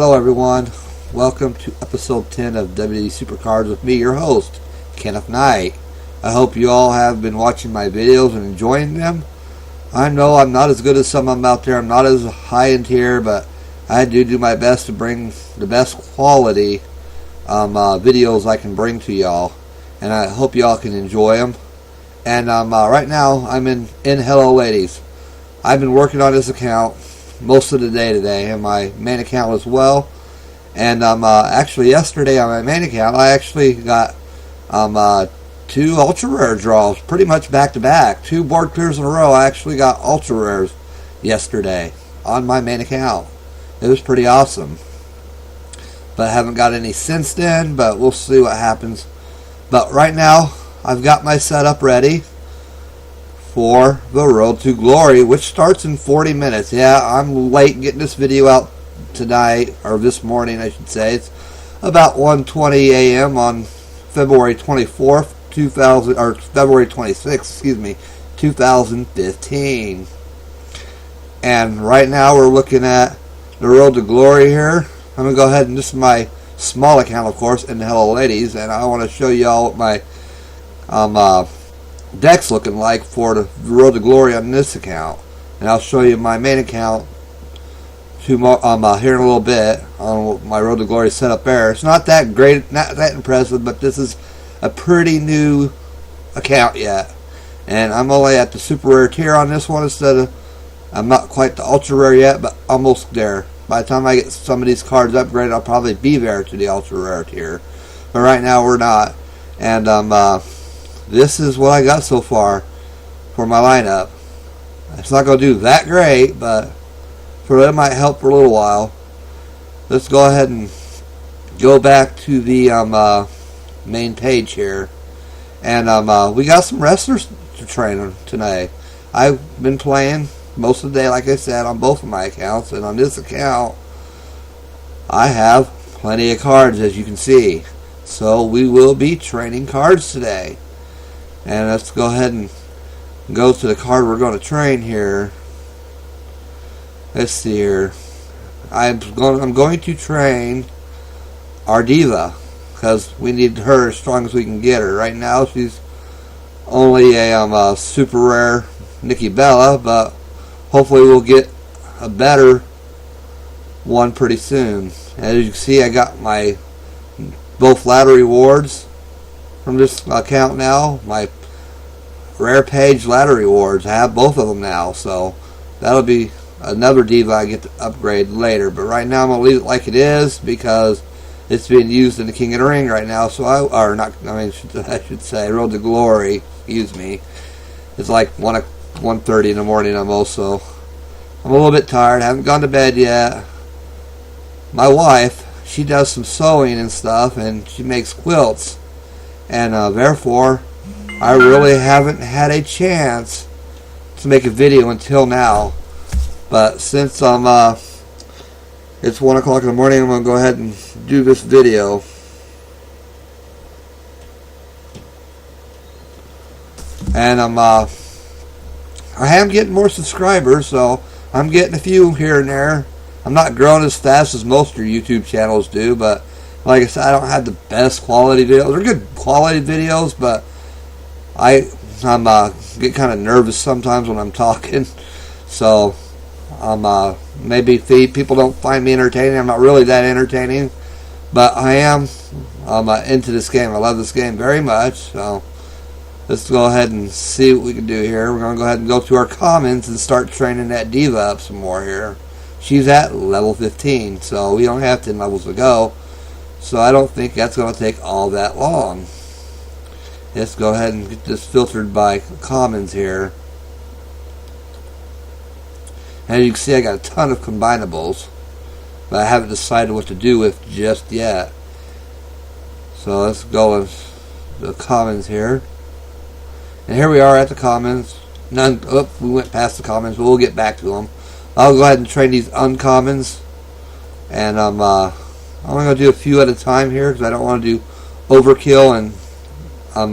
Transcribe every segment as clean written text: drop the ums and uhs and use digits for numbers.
Hello everyone, welcome to episode 10 of WWE Super Cards with me, your host, Kenneth Knight. I hope you all have been watching my videos and enjoying them. I know I'm not as good as some of them out there, I'm not as high in tier, but I do my best to bring the best quality videos I can bring to y'all, and I hope y'all can enjoy them. And right now I'm in nhelloLadies. I've been working on this account most of the day today, and my main account as well. And actually yesterday on my main account I actually got two ultra rare draws pretty much back to back. 2 board clears in a row. I actually got ultra rares yesterday on my main account. It was pretty awesome, but I haven't got any since then, but we'll see what happens. But right now I've got my setup ready for the Road to Glory, which starts in 40 minutes. Yeah, I'm late getting this video out tonight, or this morning I should say. It's about 1:20 a.m. on February 24th, February 26th, 2015. And right now we're looking at the Road to Glory here. I'm going to go ahead and this is my small account, of course, nhelloLadies, and I want to show you all what my deck's looking like for the Road to Glory on this account, and I'll show you my main account here in a little bit on my Road to Glory setup there. It's not that great, not that impressive, but this is a pretty new account yet, and I'm only at the super rare tier on this one instead of, I'm not quite the ultra rare yet, but almost there. By the time I get some of these cards upgraded, I'll probably be there to the ultra rare tier, but right now we're not. And this is what I got so far for my lineup. It's not going to do that great, but it might help for a little while. Let's go ahead and go back to the main page here. And we got some wrestlers to train tonight. I've been playing most of the day, like I said, on both of my accounts. And on this account, I have plenty of cards, as you can see. So we will be training cards today. And let's go ahead and go to the card we're going to train here. Let's see here. I'm going to train our diva, because we need her as strong as we can get her. Right now she's only a super rare Nikki Bella, but hopefully we'll get a better one pretty soon. As you can see, I got my both ladder rewards from this account now. My rare page ladder rewards, I have both of them now, so that'll be another diva I get to upgrade later. But right now I'm gonna leave it like it is because it's being used in the King of the Ring right now. So I should say Road to Glory. Excuse me. It's like 1:30 in the morning. I'm a little bit tired. I haven't gone to bed yet. My wife, she does some sewing and stuff, and she makes quilts, and therefore I really haven't had a chance to make a video until now. But since it's 1 o'clock in the morning, I'm going to go ahead and do this video. And I am getting more subscribers, so I'm getting a few here and there. I'm not growing as fast as most of your YouTube channels do, but like I said, I don't have the best quality videos. They're good quality videos, but I'm get kind of nervous sometimes when I'm talking. So maybe people don't find me entertaining. I'm not really that entertaining, but I am into this game. I love this game very much. So let's go ahead and see what we can do here. We're going to go ahead and go to our commons and start training that diva up some more here. She's at level 15, so we don't have 10 levels to go. So I don't think that's going to take all that long. Let's go ahead and get this filtered by commons here. As you can see, I got a ton of combinables, but I haven't decided what to do with just yet. So let's go with the commons here. And here we are at the commons. We went past the commons, but we'll get back to them. I'll go ahead and train these uncommons, and I'm going to do a few at a time here because I don't want to do overkill and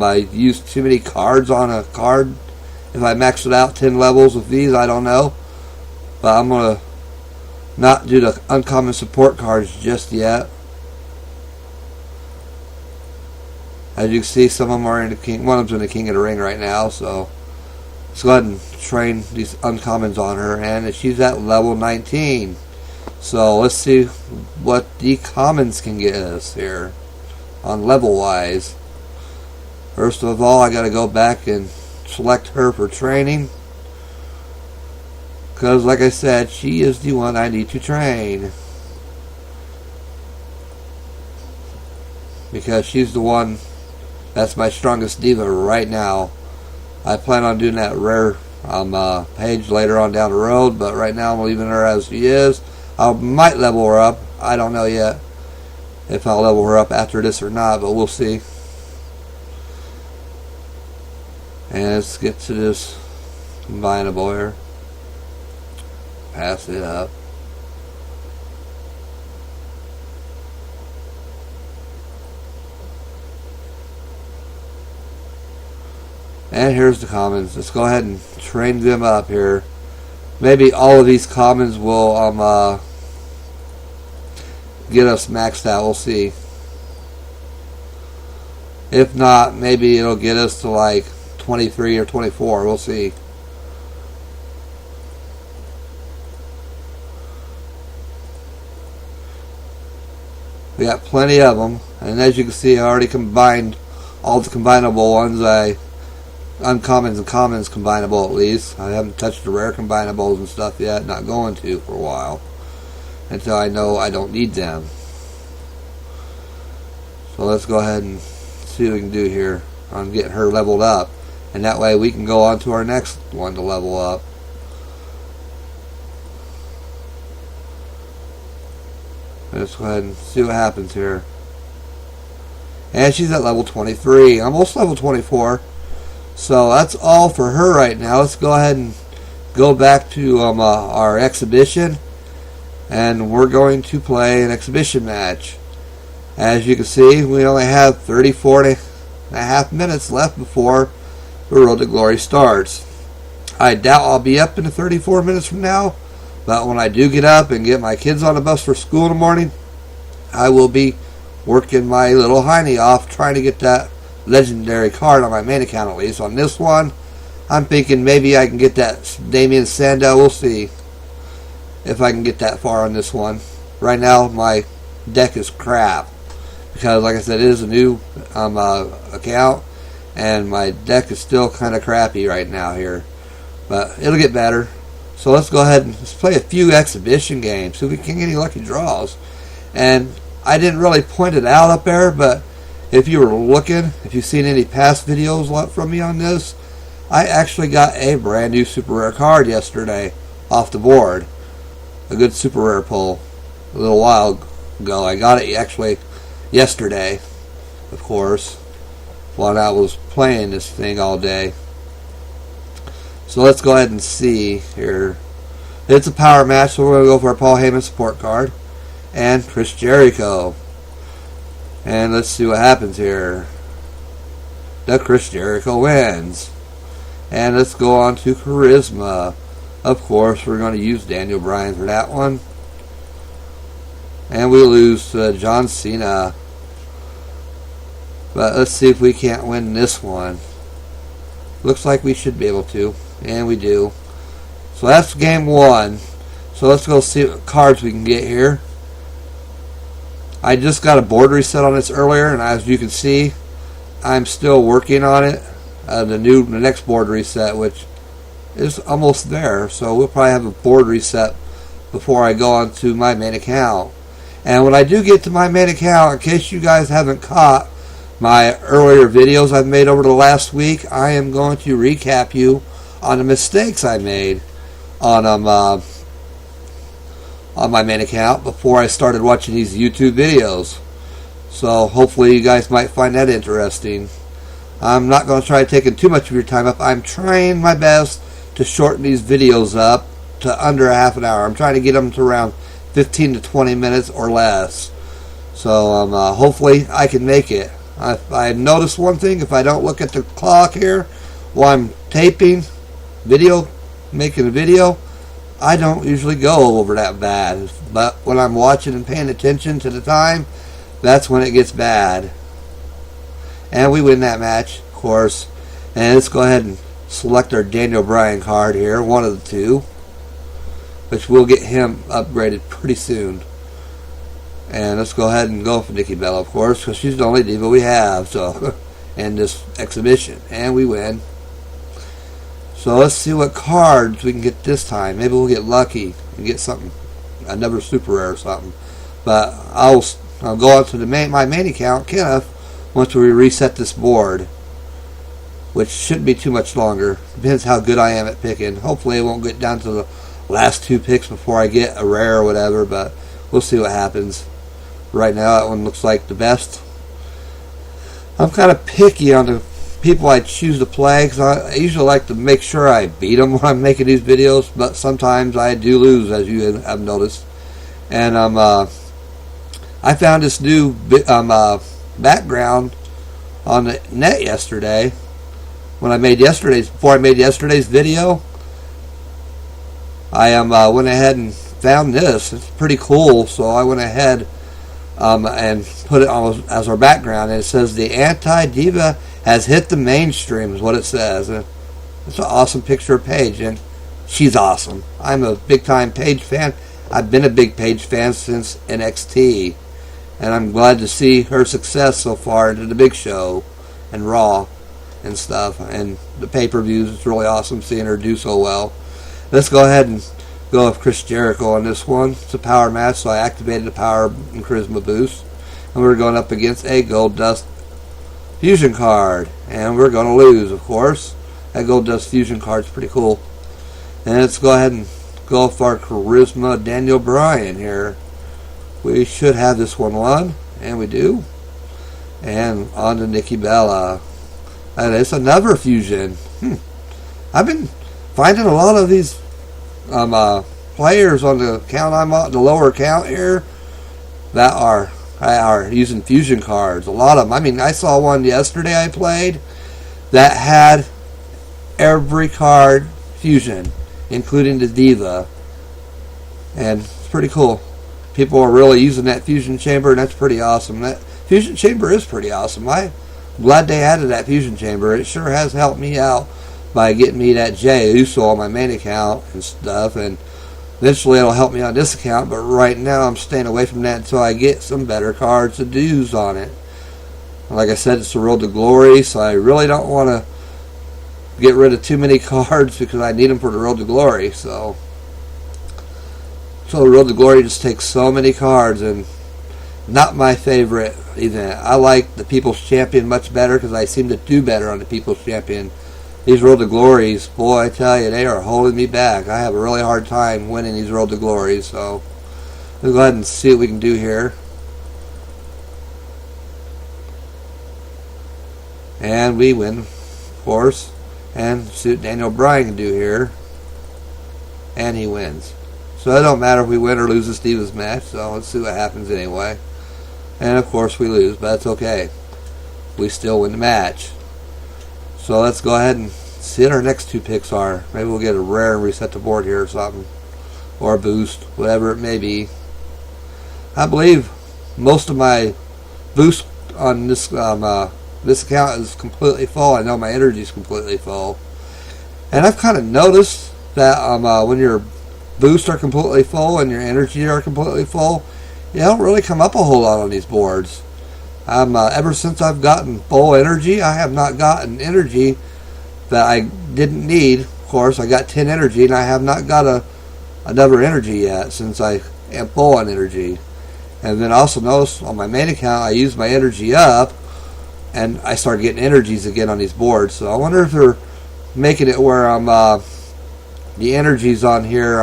I use too many cards on a card. If I max it out 10 levels with these, I don't know. But I'm going to not do the uncommon support cards just yet. As you can see, some of them are in the king. One of them's in the King of the Ring right now. So let's go ahead and train these uncommons on her, and she's at level 19. So let's see what the commons can get us here on level wise. First of all, I got to go back and select her for training, because like I said, she is the one I need to train, because she's the one that's my strongest diva right now. I plan on doing that rare page later on down the road, but right now I'm leaving her as she is. I might level her up. I don't know yet if I'll level her up after this or not, but we'll see. And let's get to this combinable here. Pass it up. And here's the commons. Let's go ahead and train them up here. Maybe all of these commons will get us maxed out. We'll see. If not, maybe it'll get us to like 23 or 24. We'll see. We got plenty of them, and as you can see, I already combined all the combinable ones. Uncommons and commons combinable at least. I haven't touched the rare combinables and stuff yet. Not going to for a while until I know I don't need them. So let's go ahead and see what we can do here on getting her leveled up, and that way we can go on to our next one to level up. Let's go ahead and see what happens here. And she's at level 23, almost level 24. So that's all for her right now. Let's go ahead and go back to our exhibition, and we're going to play an exhibition match. As you can see, we only have 34 and a half minutes left before the Road to Glory starts. I doubt I'll be up in the 34 minutes from now, but when I do get up and get my kids on the bus for school in the morning, I will be working my little hiney off trying to get that legendary card on my main account at least. On this one, I'm thinking maybe I can get that Damien Sandow. We'll see if I can get that far on this one. Right now, my deck is crap because, like I said, it is a new account, and my deck is still kind of crappy right now here. But it'll get better. So let's go ahead and let's play a few exhibition games so we can get any lucky draws. And I didn't really point it out up there, but if you were looking, if you've seen any past videos from me on this, I actually got a brand new super rare card yesterday off the board. A good super rare pull a little while ago. I got it actually yesterday, of course, while I was playing this thing all day. So let's go ahead and see here. It's a power match, so we're going to go for a Paul Heyman support card and Chris Jericho. And let's see what happens here. The Chris Jericho wins. And let's go on to Charisma. Of course, we're going to use Daniel Bryan for that one. And we lose to John Cena. But let's see if we can't win this one. Looks like we should be able to. And we do. So that's game one. So let's go see what cards we can get here. I just got a board reset on this earlier, and as you can see, I'm still working on it. The next board reset, which is almost there. So we'll probably have a board reset before I go on to my main account. And when I do get to my main account, in case you guys haven't caught my earlier videos I've made over the last week, I am going to recap you on the mistakes I made on my main account before I started watching these YouTube videos. So hopefully you guys might find that interesting. I'm not going to try taking too much of your time up. I'm trying my best to shorten these videos up to under a half an hour. I'm trying to get them to around 15 to 20 minutes or less. So hopefully I can make it. I noticed one thing: if I don't look at the clock here while I'm taping video, making a video, I don't usually go over that bad. But when I'm watching and paying attention to the time, that's when it gets bad. And we win that match, of course. And let's go ahead and select our Daniel Bryan card here, one of the two, which will get him upgraded pretty soon. And let's go ahead and go for Nikki Bella, of course, because she's the only diva we have. So, in this exhibition, and we win. So let's see what cards we can get this time. Maybe we'll get lucky and get something, another super rare or something. But I'll go on to my main account, Kenneth, once we reset this board, which shouldn't be too much longer. Depends how good I am at picking. Hopefully it won't get down to the last two picks before I get a rare or whatever, but we'll see what happens. Right now that one looks like the best. I'm kind of picky on the people I choose to play, because I usually like to make sure I beat them when I'm making these videos, but sometimes I do lose, as you have noticed. And I found this new background on the net yesterday. Before I made yesterday's video, I went ahead and found this. It's pretty cool, so I went ahead and put it on as our background. And it says the anti-diva has hit the mainstream, is what it says. And it's an awesome picture of Paige, and she's awesome. I'm a big-time Paige fan. I've been a big Paige fan since NXT, and I'm glad to see her success so far into the big show and Raw and stuff. And the pay-per-views, it's really awesome seeing her do so well. Let's go ahead and go with Chris Jericho on this one. It's a power match, so I activated the power and charisma boost. And we're going up against a Gold Dust Fusion card. And we're going to lose, of course. That Gold Dust Fusion card's pretty cool. And let's go ahead and go with our charisma Daniel Bryan here. We should have this one won, and we do. And on to Nikki Bella. And it's another fusion. I've been finding a lot of these players on the account I'm on, the lower account here, that are using fusion cards. A lot of them. I mean, I saw one yesterday I played that had every card fusion, including the Diva, and it's pretty cool. People are really using that fusion chamber, and that's pretty awesome. That fusion chamber is pretty awesome. I'm glad they added that fusion chamber. It sure has helped me out by getting me that Jey Uso on my main account and stuff, and eventually it'll help me on this account, but right now I'm staying away from that until I get some better cards to use on it. Like I said, it's the Road to Glory, so I really don't want to get rid of too many cards because I need them for the Road to Glory. So the Road to Glory just takes so many cards, and not my favorite event. I like the People's Champion much better because I seem to do better on the People's Champion. These Road to Glories, boy, I tell you, they are holding me back. I have a really hard time winning these Road to Glories, so let's go ahead and see what we can do here. And we win, of course. And see what Daniel Bryan can do here. And he wins. So it don't matter if we win or lose this Divas match, so let's see what happens anyway. And of course we lose, but that's okay. We still win the match. So let's go ahead and see what our next two picks are. Maybe we'll get a rare and reset the board here or something. Or a boost, whatever it may be. I believe most of my boost on this account is completely full. I know my energy is completely full. And I've kind of noticed that when your boosts are completely full and your energy are completely full, you don't really come up a whole lot on these boards. Ever since I've gotten full energy, I have not gotten energy that I didn't need. Of course, I got 10 energy, and I have not got another energy yet since I am full on energy. And then I also noticed on my main account, I used my energy up, and I started getting energies again on these boards. So I wonder if they're making it where the energies on here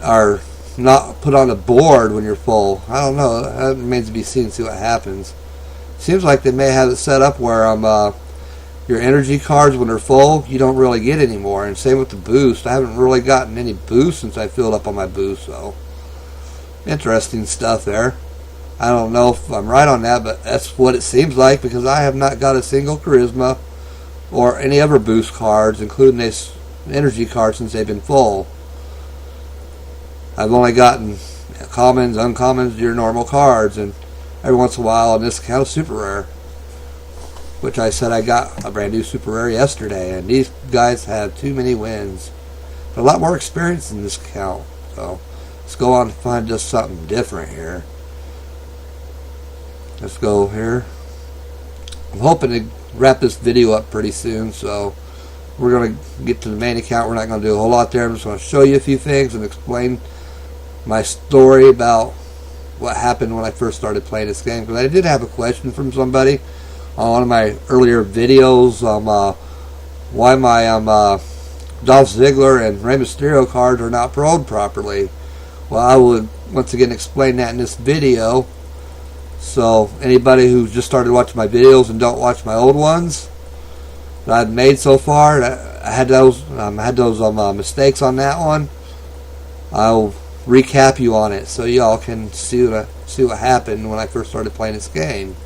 are not put on the board when you're full. I don't know. That remains to be seen. See what happens. Seems like they may have it set up where your energy cards, when they're full, you don't really get anymore. And same with the boost. I haven't really gotten any boost since I filled up on my boost. So interesting stuff there. I don't know if I'm right on that, but that's what it seems like, because I have not got a single charisma or any other boost cards, including this energy cards since they've been full. I've only gotten commons, uncommons, your normal cards, and every once in a while on this account, super rare. Which I said I got a brand new super rare yesterday, and these guys have too many wins. But a lot more experience in this account, so let's go on and find just something different here. Let's go here. I'm hoping to wrap this video up pretty soon, so we're going to get to the main account. We're not going to do a whole lot there. I'm just going to show you a few things and explain my story about what happened when I first started playing this game. Because I did have a question from somebody on one of my earlier videos why my Dolph Ziggler and Rey Mysterio cards are not pro'd properly. Well, I would once again explain that in this video. So anybody who just started watching my videos and don't watch my old ones that I've made so far, I had those mistakes on that one. I'll recap you on it so y'all can see what happened when I first started playing this game.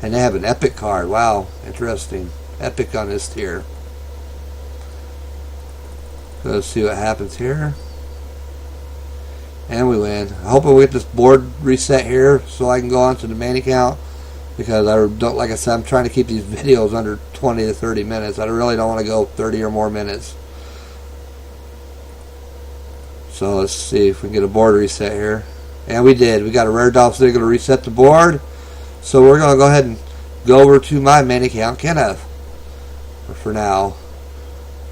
And they have an epic card. Wow, interesting. Epic on this tier. Let's see what happens here. And we win. I hope we get this board reset here so I can go on to the main account, because I don't, like I said, I'm trying to keep these videos under 20 to 30 minutes. I really don't want to go 30 or more minutes. So let's see if we can get a board reset here. And we did. We got a rare Dolph Ziggler to reset the board. So we're going to go ahead and go over to my main account, Kenneth, for now.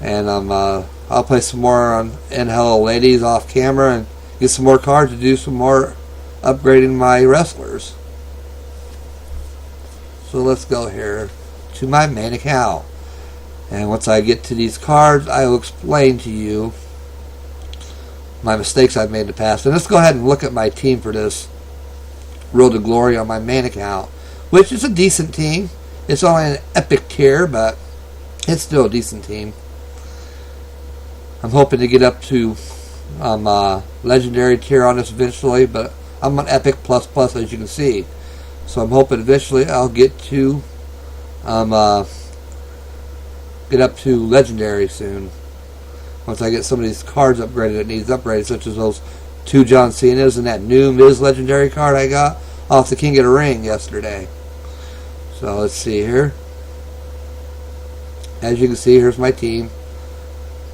And I'll play some more on nhelloLadies off camera and get some more cards to do some more upgrading my wrestlers. So let's go here to my main account. And once I get to these cards, I will explain to you my mistakes I've made in the past. And let's go ahead and look at my team for this Road to Glory on my main account, which is a decent team. It's only an epic tier, but it's still a decent team. I'm hoping to get up to legendary tier on this eventually, but I'm on epic plus plus, as you can see. So I'm hoping eventually I'll get to get up to legendary soon. Once I get some of these cards upgraded that needs upgraded, such as those 2 John Cena's and that new Miz legendary card I got off the King of the Ring yesterday. So let's see here. As you can see, here's my team.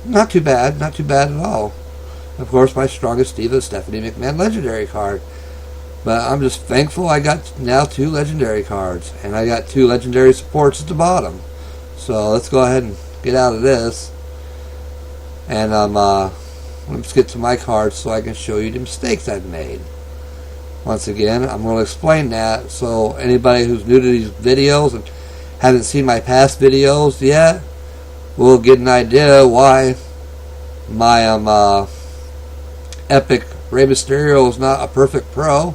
Not too bad at all. Of course, my strongest diva, Stephanie McMahon legendary card. But I'm just thankful I got now 2 legendary cards, and I got 2 legendary supports at the bottom. So let's go ahead and get out of this. And let's get to my cards so I can show you the mistakes I've made. Once again, I'm going to explain that so anybody who's new to these videos and haven't seen my past videos yet will get an idea why my epic Rey Mysterio is not a perfect pro,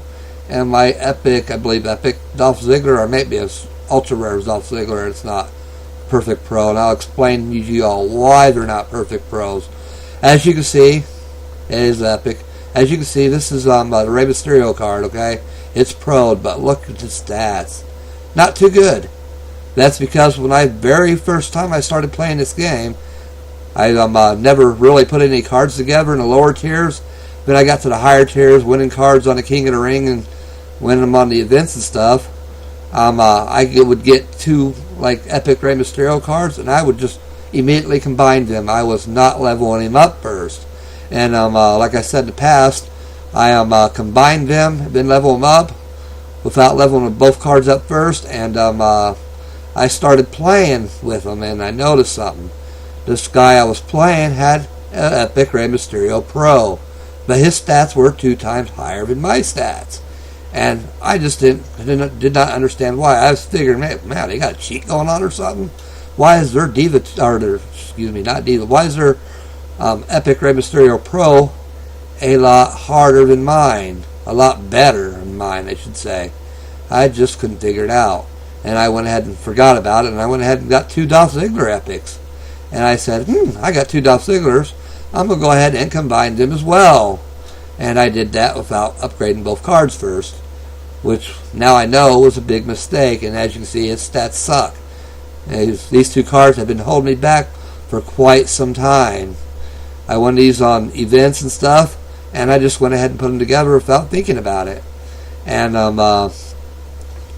and my epic, I believe epic Dolph Ziggler, or maybe it's ultra rare Dolph Ziggler, it's not perfect pro, and I'll explain to you all why they're not perfect pros. As you can see, it is epic. As you can see, this is the Rey Mysterio card, okay? It's pro'd, but look at the stats. Not too good. That's because when very first time I started playing this game, I never really put any cards together in the lower tiers. Then I got to the higher tiers, winning cards on the King of the Ring and winning them on the events and stuff. I would get 2 like epic Rey Mysterio cards, and I would just immediately combine them. I was not leveling him up first. And like I said in the past, I combined them, then level them up without leveling both cards up first, and I started playing with them, and I noticed something. This guy I was playing had an epic Rey Mysterio Pro, but his stats were 2 times higher than my stats. And I just did not understand why. I was figuring, man, they got a cheat going on or something. Why is their diva, or their, excuse me, not diva, why is their epic Rey Mysterio Pro a lot harder than mine? A lot better than mine, I should say. I just couldn't figure it out. And I went ahead and forgot about it, and I went ahead and got 2 Dolph Ziggler epics. And I said, I got 2 Dolph Zigglers. I'm going to go ahead and combine them as well. And I did that without upgrading both cards first, which now I know was a big mistake. And as you can see, his stats suck. These 2 cards have been holding me back for quite some time. I won these on events and stuff, and I just went ahead and put them together without thinking about it. And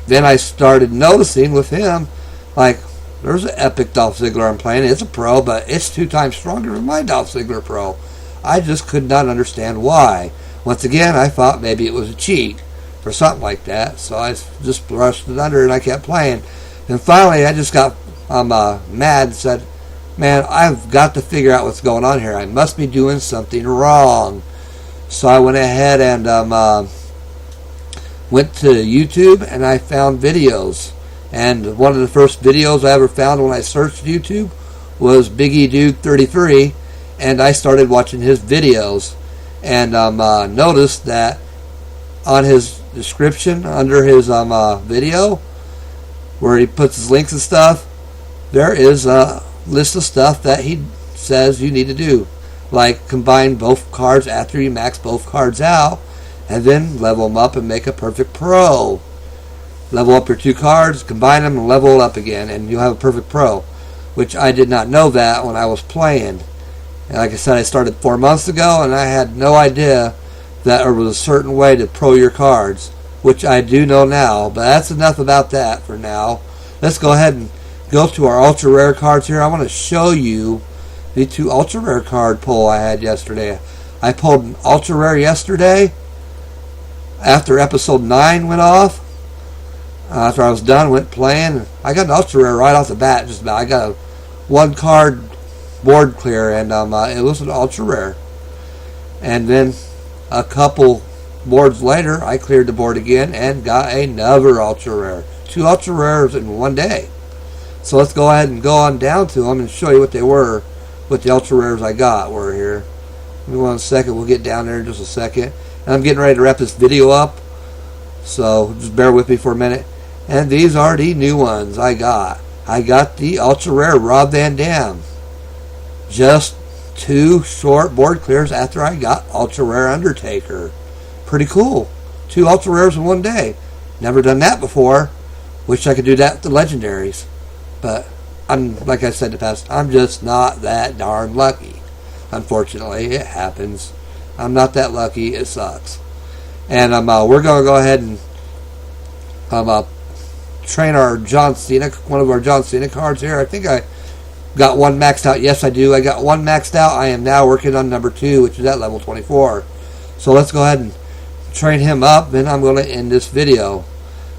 then I started noticing with him, like, there's an epic Dolph Ziggler I'm playing. It's a pro, but it's 2 times stronger than my Dolph Ziggler pro. I just could not understand why. Once again, I thought maybe it was a cheat or something like that, so I just brushed it under and I kept playing. And finally, I just got mad and said, man, I've got to figure out what's going on here. I must be doing something wrong. So I went ahead and went to YouTube and I found videos. And one of the first videos I ever found when I searched YouTube was Biggie Dude 33, and I started watching his videos. And noticed that on his description under his video, where he puts his links and stuff, there is a list of stuff that he says you need to do, like combine both cards after you max both cards out, and then level them up and make a perfect pro. Level up your 2 cards, combine them, and level it up again, and you'll have a perfect pro, which I did not know that when I was playing. And like I said, I started 4 months ago, and I had no idea that there was a certain way to pro your cards, which I do know now, but that's enough about that for now. Let's go ahead and go to our ultra rare cards here. I want to show you the 2 ultra rare card pull I had yesterday. I pulled an ultra rare yesterday after episode 9 went off. After I was done, went playing. I got an ultra rare right off the bat, just about. I got a 1 card board clear, and it was an ultra rare. And then a couple boards later, I cleared the board again and got another ultra rare. 2 ultra rares in one day. So let's go ahead and go on down to them and show you what they were, what the ultra rares I got were here. Give me 1 second. We'll get down there in just a second. And I'm getting ready to wrap this video up, so just bear with me for a minute. And these are the new ones I got. I got the ultra rare Rob Van Dam. Just 2 short board clears after I got ultra rare Undertaker. Pretty cool. 2 ultra rares in one day. Never done that before. Wish I could do that with the legendaries. But I'm, like I said in the past, I'm just not that darn lucky. Unfortunately, it happens. I'm not that lucky. It sucks. And we're going to go ahead and train our John Cena, one of our John Cena cards here. I think I got 1 maxed out. Yes, I do. I got 1 maxed out. I am now working on number 2, which is at level 24. So let's go ahead and train him up, and I'm going to end this video.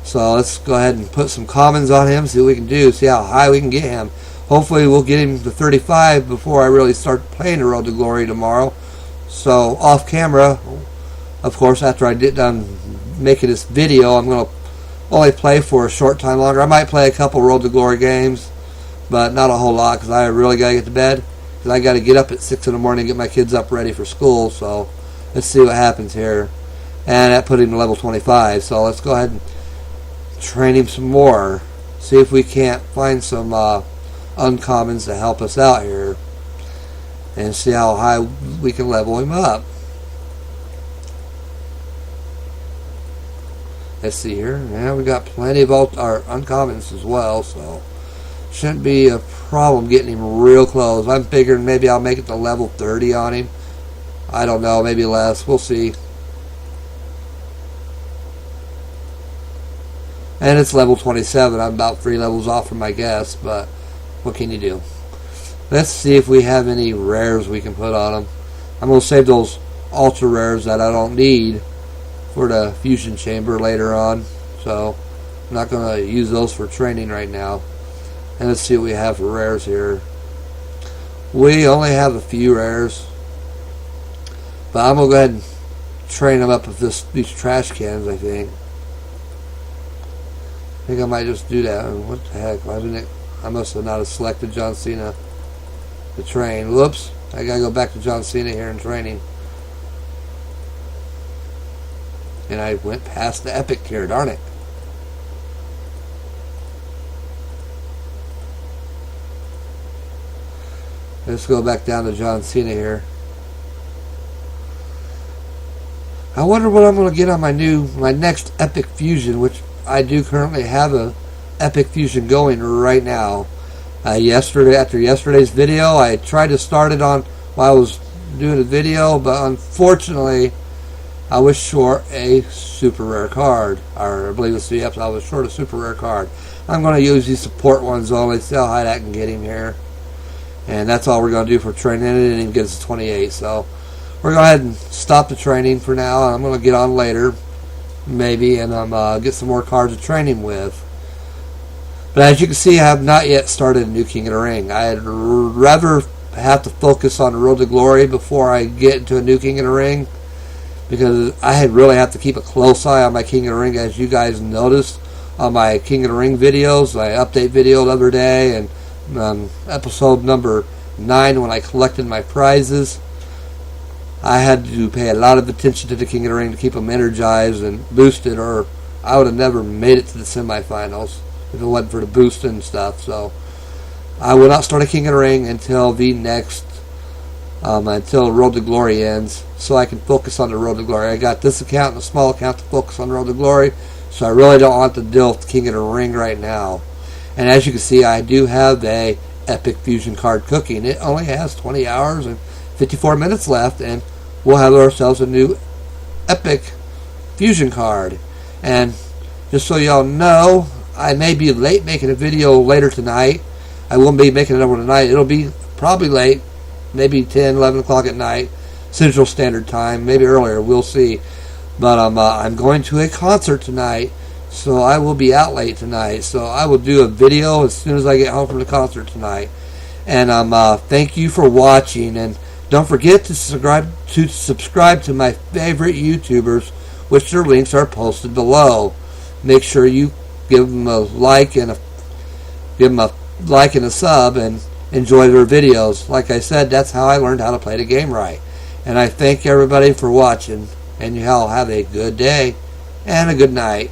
So let's go ahead and put some commons on him, see what we can do, see how high we can get him. Hopefully we'll get him to 35 before I really start playing the Road to Glory tomorrow. So off camera, of course, after I get done making this video, I'm going to only play for a short time longer. I might play a couple Road to Glory games, but not a whole lot, because I really got to get to bed. Because I got to get up at 6 in the morning and get my kids up ready for school. So let's see what happens here. And that put him to level 25. So let's go ahead and train him some more. See if we can't find some uncommons to help us out here. And see how high we can level him up. Let's see here. Yeah, we got plenty of our uncommons as well, so shouldn't be a problem getting him real close. I'm figuring maybe I'll make it to level 30 on him. I don't know, maybe less. We'll see. And it's level 27. I'm about 3 levels off from my guess, but what can you do? Let's see if we have any rares we can put on them. I'm going to save those ultra rares that I don't need for the fusion chamber later on, so I'm not going to use those for training right now. And let's see what we have for rares here. We only have a few rares, but I'm going to go ahead and train them up with these trash cans, I think. I think I might just do that. What the heck? Why didn't it? I must have not selected John Cena to train. Whoops. I gotta go back to John Cena here in training. And I went past the epic here, darn it. Let's go back down to John Cena here. I wonder what I'm going to get on my next epic fusion, which I do currently have a epic fusion going right now. After yesterday's video, I tried to start it on while I was doing the video, but unfortunately I was short a super rare card, or I believe it's yep, I was short a super rare card. I'm going to use these support ones only, see how high I can get him here. And that's all we're going to do for training. It didn't even get us to 28, so we're going to go ahead and stop the training for now, and I'm going to get on later, maybe, and get some more cards to train him with. But as you can see, I have not yet started a new King of the Ring. I'd rather have to focus on the Road to Glory before I get into a new King of the Ring, because I really have to keep a close eye on my King of the Ring, as you guys noticed on my King of the Ring videos, my update video the other day, and episode number 9 when I collected my prizes. I had to pay a lot of attention to the King of the Ring to keep them energized and boosted, or I would have never made it to the semifinals if it wasn't for the boost and stuff. So I will not start a King of the Ring until the next until Road to Glory ends, so I can focus on the Road to Glory. I got this account and a small account to focus on the Road to Glory, so I really don't want to deal with King of the Ring right now. And as you can see, I do have a Epic Fusion card cooking. It only has 20 hours and 54 minutes left, and we'll have ourselves a new Epic Fusion card. And just so y'all know, I may be late making a video later tonight. I won't be making another one tonight. It'll be probably late, maybe 10, 11 o'clock at night, Central Standard Time, maybe earlier, we'll see. But I'm going to a concert tonight, so I will be out late tonight. So I will do a video as soon as I get home from the concert tonight. And thank you for watching, and don't forget to subscribe to my favorite YouTubers, which their links are posted below. Make sure you give them a like and a sub, and enjoy their videos. Like I said, that's how I learned how to play the game right. And I thank everybody for watching, and you all have a good day and a good night.